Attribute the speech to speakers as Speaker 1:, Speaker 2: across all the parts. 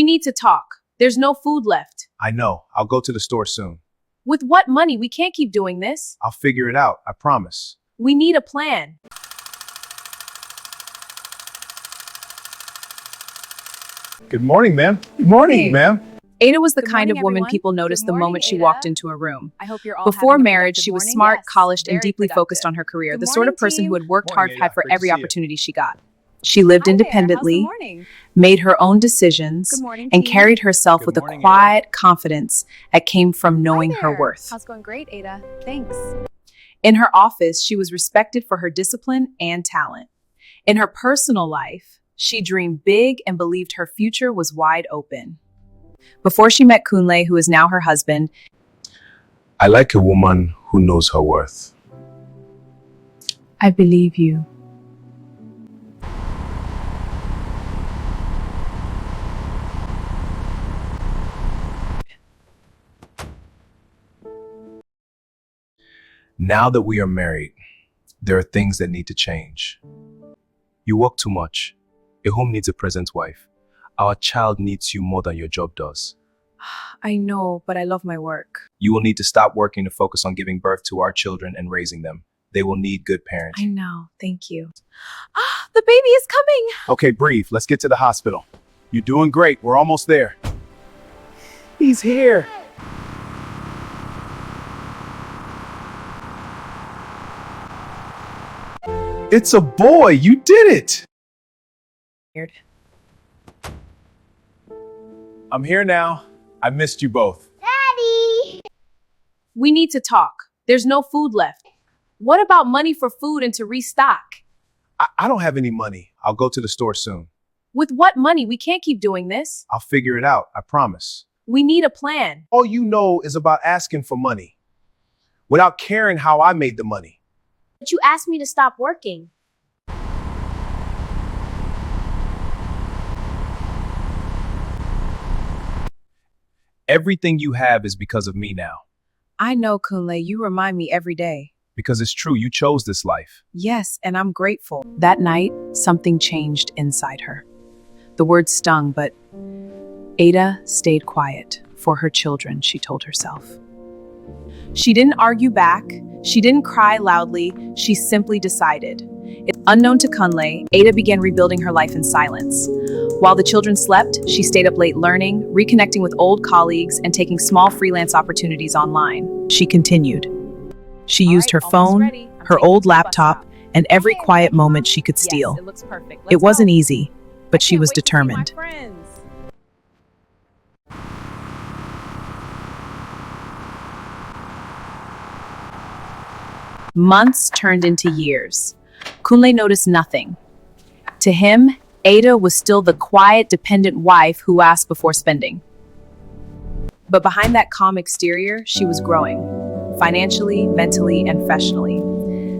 Speaker 1: need to talk. There's no food left.
Speaker 2: I know. I'll go to the store soon.
Speaker 1: With what money? We can't keep doing this.
Speaker 2: I'll figure it out. I promise.
Speaker 1: We need a plan.
Speaker 2: Good morning, ma'am. Good morning,
Speaker 1: Hey.
Speaker 2: ma'am.
Speaker 1: Ada was the
Speaker 3: Good
Speaker 1: kind of
Speaker 3: morning,
Speaker 1: woman
Speaker 3: everyone.
Speaker 1: people noticed
Speaker 3: Good
Speaker 1: the moment
Speaker 3: morning,
Speaker 1: she
Speaker 3: Ada.
Speaker 1: walked into a room.
Speaker 3: I hope you're all
Speaker 1: Before
Speaker 3: having a
Speaker 1: marriage,
Speaker 3: productive
Speaker 1: she was
Speaker 3: morning.
Speaker 1: smart,
Speaker 3: Yes,
Speaker 1: polished, and
Speaker 3: very
Speaker 1: deeply focused
Speaker 3: productive.
Speaker 1: on her career,
Speaker 3: Good
Speaker 1: the sort of
Speaker 3: morning,
Speaker 1: person who
Speaker 3: team.
Speaker 1: had worked
Speaker 2: Morning,
Speaker 1: hard
Speaker 2: Ada.
Speaker 1: for
Speaker 2: Great to
Speaker 1: every
Speaker 2: see you.
Speaker 1: opportunity she got. She lived
Speaker 3: Hi there, how's the
Speaker 1: independently,
Speaker 3: morning?
Speaker 1: made her own decisions,
Speaker 3: Good morning,
Speaker 1: and
Speaker 3: team.
Speaker 1: carried herself
Speaker 2: Good
Speaker 1: with a
Speaker 2: morning, Ada.
Speaker 1: quiet confidence that came from knowing
Speaker 3: Hi
Speaker 1: her
Speaker 3: there.
Speaker 1: worth.
Speaker 3: How's it going? Great, Ada. Thanks.
Speaker 1: In her office, she was respected for her discipline and talent. In her personal life, she dreamed big and believed her future was wide open. Before she met Kunle, who is now her husband,
Speaker 2: I like a woman who knows her worth.
Speaker 1: I believe you.
Speaker 2: Now that we are married, there are things that need to change. You work too much. A home needs a present wife. Our child needs you more than your job does.
Speaker 1: I know, but I love my work.
Speaker 2: You will need to stop working to focus on giving birth to our children and raising them. They will need good parents.
Speaker 1: I know. Thank you. The baby is coming.
Speaker 2: Okay, breathe. Let's get to the hospital. You're doing great. We're almost there. He's here. It's a boy. You did it.
Speaker 1: Weird.
Speaker 2: I'm here now. I missed you both.
Speaker 1: We need to talk. There's no food left. What about money for food and to restock?
Speaker 2: I don't have any money. I'll go to the store soon.
Speaker 1: With what money? We can't keep doing this.
Speaker 2: I'll figure it out. I promise.
Speaker 1: We need a plan.
Speaker 2: All you know is about asking for money without caring how I made the money.
Speaker 4: But you asked me to stop working.
Speaker 2: Everything you have is because of me now.
Speaker 1: I know, Kunle. You remind me every day.
Speaker 2: Because it's true, you chose this life.
Speaker 1: Yes, and I'm grateful. That night, something changed inside her. The words stung, but Ada stayed quiet. For her children, she told herself. She didn't argue back. She didn't cry loudly. She simply decided. Unknown to Kunle, Ada began rebuilding her life in silence. While the children slept, she stayed up late learning, reconnecting with old colleagues, and taking small freelance opportunities online. She continued. She used her phone, her old laptop, and every quiet moment she could steal.
Speaker 3: Yes, it looks perfect.
Speaker 1: It wasn't easy, but she was determined. Months turned into years. Kunle noticed nothing. To him, Ada was still the quiet, dependent wife who asked before spending. But behind that calm exterior, she was growing, financially, mentally, and professionally.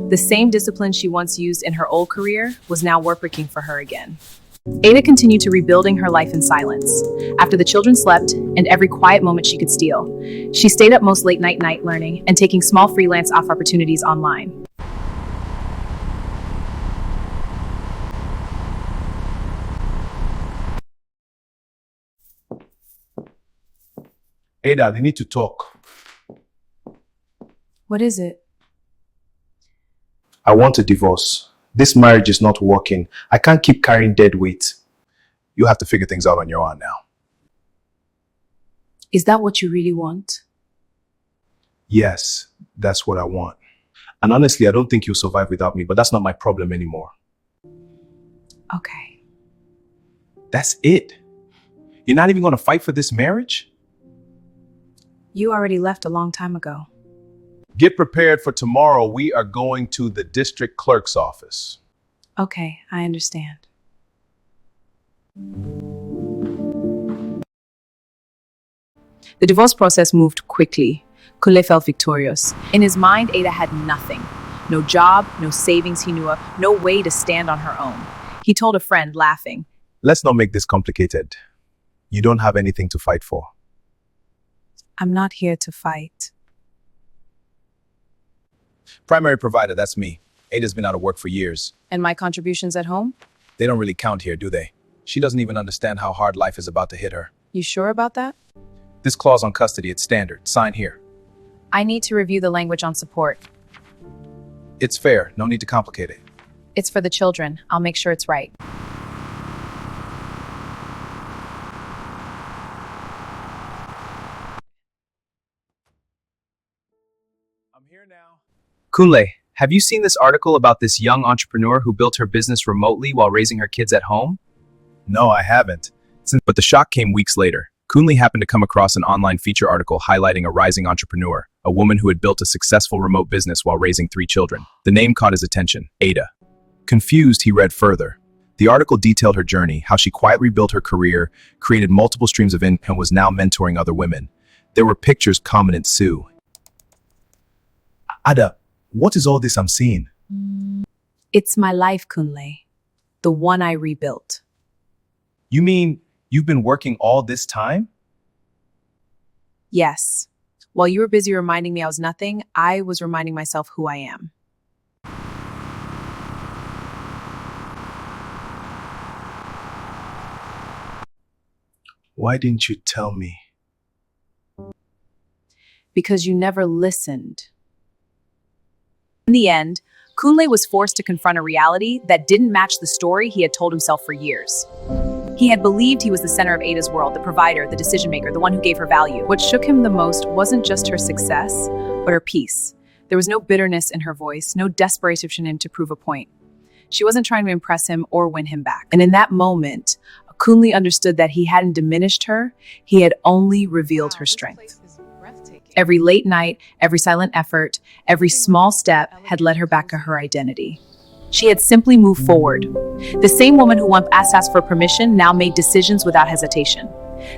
Speaker 1: The same discipline she once used in her old career was now working for her again. Ada continued to rebuilding her life in silence. After the children slept, and every quiet moment she could steal, she stayed up most late night learning and taking small freelance opportunities online.
Speaker 2: Ada, they need to talk.
Speaker 1: What is it?
Speaker 2: I want a divorce. This marriage is not working. I can't keep carrying dead weight. You have to figure things out on your own now.
Speaker 1: Is that what you really want?
Speaker 2: Yes, that's what I want. And honestly, I don't think you'll survive without me, but that's not my problem anymore.
Speaker 1: Okay.
Speaker 2: That's it. You're not even going to fight for this marriage?
Speaker 1: You already left a long time ago.
Speaker 2: Get prepared for tomorrow. We are going to the district clerk's office.
Speaker 1: Okay, I understand. The divorce process moved quickly. Kunle felt victorious. In his mind, Ada had nothing. No job, no savings he knew of, no way to stand on her own. He told a friend, laughing,
Speaker 2: Let's not make this complicated. You don't have anything to fight for.
Speaker 1: I'm not here to fight.
Speaker 2: Primary provider, that's me. Ada's been out of work for years.
Speaker 1: And my contributions at home?
Speaker 2: They don't really count here, do they? She doesn't even understand how hard life is about to hit her.
Speaker 1: You sure about that?
Speaker 2: This clause on custody, it's standard. Sign here.
Speaker 1: I need to review the language on support.
Speaker 2: It's fair. No need to complicate it.
Speaker 1: It's for the children. I'll make sure it's right.
Speaker 2: I'm here now. Kunle, have you seen this article about this young entrepreneur who built her business remotely while raising her kids at home? No, I haven't. But the shock came weeks later. Kunle happened to come across an online feature article highlighting a rising entrepreneur, a woman who had built a successful remote business while raising 3 children. The name caught his attention, Ada. Confused, he read further. The article detailed her journey, how she quietly built her career, created multiple streams of income, and was now mentoring other women. There were pictures common in Sue. Ada, what is all this I'm seeing?
Speaker 1: It's my life, Kunle. The one I rebuilt.
Speaker 2: You mean you've been working all this time?
Speaker 1: Yes. While you were busy reminding me I was nothing, I was reminding myself who I am.
Speaker 2: Why didn't you tell me?
Speaker 1: Because you never listened. In the end, Kunle was forced to confront a reality that didn't match the story he had told himself for years. He had believed he was the center of Ada's world, the provider, the decision maker, the one who gave her value. What shook him the most wasn't just her success, but her peace. There was no bitterness in her voice, no desperation in him to prove a point. She wasn't trying to impress him or win him back. And in that moment, Kunle understood that he hadn't diminished her, he had only revealed her strength. Every late night, every silent effort, every small step had led her back to her identity. She had simply moved forward. The same woman who once asked for permission now made decisions without hesitation.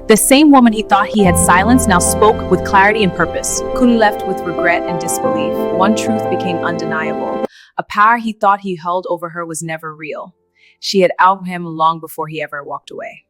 Speaker 1: The same woman he thought he had silenced now spoke with clarity and purpose. Kunle left with regret and disbelief. One truth became undeniable. A power he thought he held over her was never real. She had outed him long before he ever walked away.